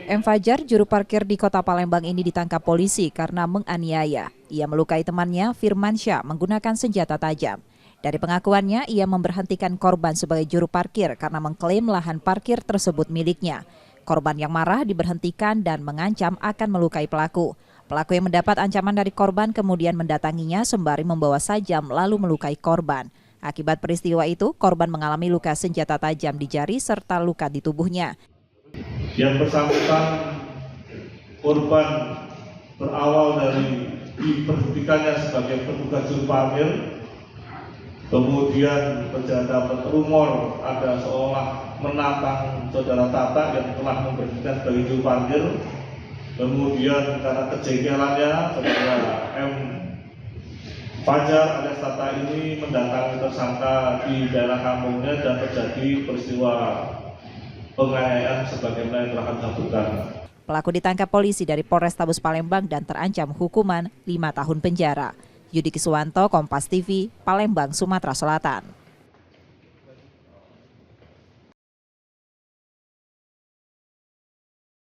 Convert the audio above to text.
M. Fajar, juru parkir di Kota Palembang ini ditangkap polisi karena menganiaya. Ia melukai temannya, Firmansyah, menggunakan senjata tajam. Dari pengakuannya, ia memberhentikan korban sebagai juru parkir karena mengklaim lahan parkir tersebut miliknya. Korban yang marah diberhentikan dan mengancam akan melukai pelaku. Pelaku yang mendapat ancaman dari korban kemudian mendatanginya sembari membawa sajam lalu melukai korban. Akibat peristiwa itu, korban mengalami luka senjata tajam di jari serta luka di tubuhnya. Yang bersangkutan korban berawal dari diberhentikannya sebagai petugas juru parkir, kemudian terjadi rumor ada seolah menantang saudara Tata yang telah memberhentikan sebagai juru parkir. Kemudian karena kejengkelannya, saudara M. Fajar alias Tata ini mendatangi tersangka di daerah kampungnya dan terjadi peristiwa penganiayaan sebagaimana yang telah kami sebutkan. Pelaku ditangkap polisi dari Polrestabes Palembang dan terancam hukuman 5 tahun penjara. Yudi Kiswanto, Kompas TV, Palembang, Sumatera Selatan.